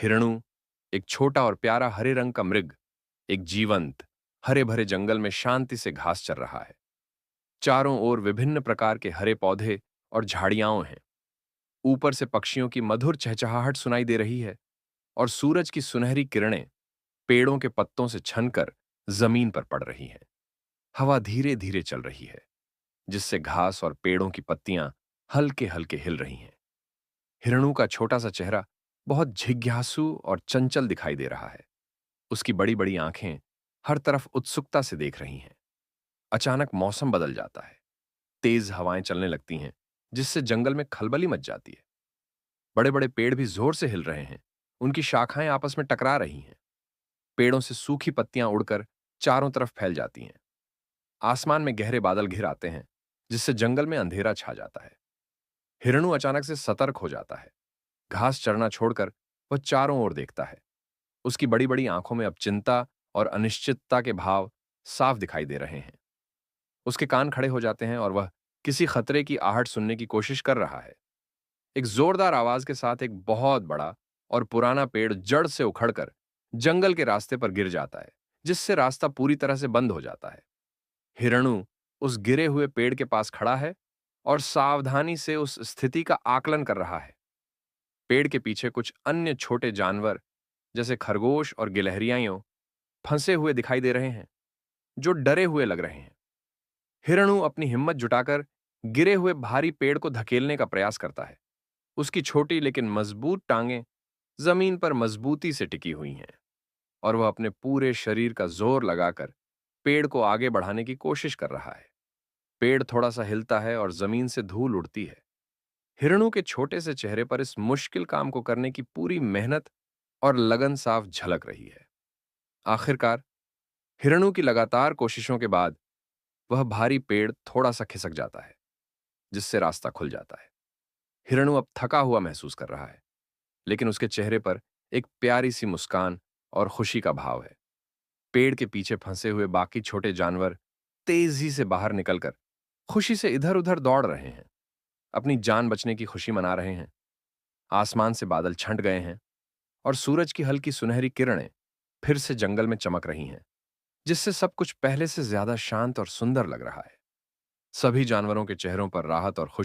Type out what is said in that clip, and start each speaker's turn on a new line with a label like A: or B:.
A: हिरणु एक छोटा और प्यारा हरे रंग का मृग एक जीवंत हरे भरे जंगल में शांति से घास चर रहा है। चारों ओर विभिन्न प्रकार के हरे पौधे और झाड़ियां हैं। ऊपर से पक्षियों की मधुर चहचहाहट सुनाई दे रही है और सूरज की सुनहरी किरणें पेड़ों के पत्तों से छनकर जमीन पर पड़ रही हैं। हवा धीरे धीरे चल रही है, जिससे घास और पेड़ों की पत्तियां हल्के हल्के हिल रही हैं। हिरणु का छोटा सा चेहरा बहुत जिज्ञासु और चंचल दिखाई दे रहा है। उसकी बड़ी बड़ी आंखें हर तरफ उत्सुकता से देख रही हैं। अचानक मौसम बदल जाता है। तेज हवाएं चलने लगती हैं, जिससे जंगल में खलबली मच जाती है। बड़े बड़े पेड़ भी जोर से हिल रहे हैं। उनकी शाखाएं आपस में टकरा रही हैं। पेड़ों से सूखी पत्तियां उड़कर चारों तरफ फैल जाती हैं। आसमान में गहरे बादल घिर आते हैं, जिससे जंगल में अंधेरा छा जाता है। हिरणु अचानक से सतर्क हो जाता है। घास चरना छोड़कर वह चारों ओर देखता है। उसकी बड़ी बड़ी आंखों में अब चिंता और अनिश्चितता के भाव साफ दिखाई दे रहे हैं। उसके कान खड़े हो जाते हैं और वह किसी खतरे की आहट सुनने की कोशिश कर रहा है। एक जोरदार आवाज के साथ एक बहुत बड़ा और पुराना पेड़ जड़ से उखड़कर जंगल के रास्ते पर गिर जाता है, जिससे रास्ता पूरी तरह से बंद हो जाता है। हिरणु उस गिरे हुए पेड़ के पास खड़ा है और सावधानी से उस स्थिति का आकलन कर रहा है। पेड़ के पीछे कुछ अन्य छोटे जानवर जैसे खरगोश और गिलहरियां फंसे हुए दिखाई दे रहे हैं, जो डरे हुए लग रहे हैं। हिरणु अपनी हिम्मत जुटाकर गिरे हुए भारी पेड़ को धकेलने का प्रयास करता है। उसकी छोटी लेकिन मजबूत टांगें जमीन पर मजबूती से टिकी हुई हैं और वह अपने पूरे शरीर का जोर लगाकर पेड़ को आगे बढ़ाने की कोशिश कर रहा है। पेड़ थोड़ा सा हिलता है और जमीन से धूल उड़ती है। हिरणु के छोटे से चेहरे पर इस मुश्किल काम को करने की पूरी मेहनत और लगन साफ झलक रही है। आखिरकार हिरणु की लगातार कोशिशों के बाद वह भारी पेड़ थोड़ा सा खिसक जाता है, जिससे रास्ता खुल जाता है। हिरणु अब थका हुआ महसूस कर रहा है, लेकिन उसके चेहरे पर एक प्यारी सी मुस्कान और खुशी का भाव है। पेड़ के पीछे फंसे हुए बाकी छोटे जानवर तेजी से बाहर निकलकर खुशी से इधर उधर दौड़ रहे हैं, अपनी जान बचने की खुशी मना रहे हैं। आसमान से बादल छंट गए हैं और सूरज की हल्की सुनहरी किरणें फिर से जंगल में चमक रही हैं, जिससे सब कुछ पहले से ज्यादा शांत और सुंदर लग रहा है। सभी जानवरों के चेहरों पर राहत और खुशी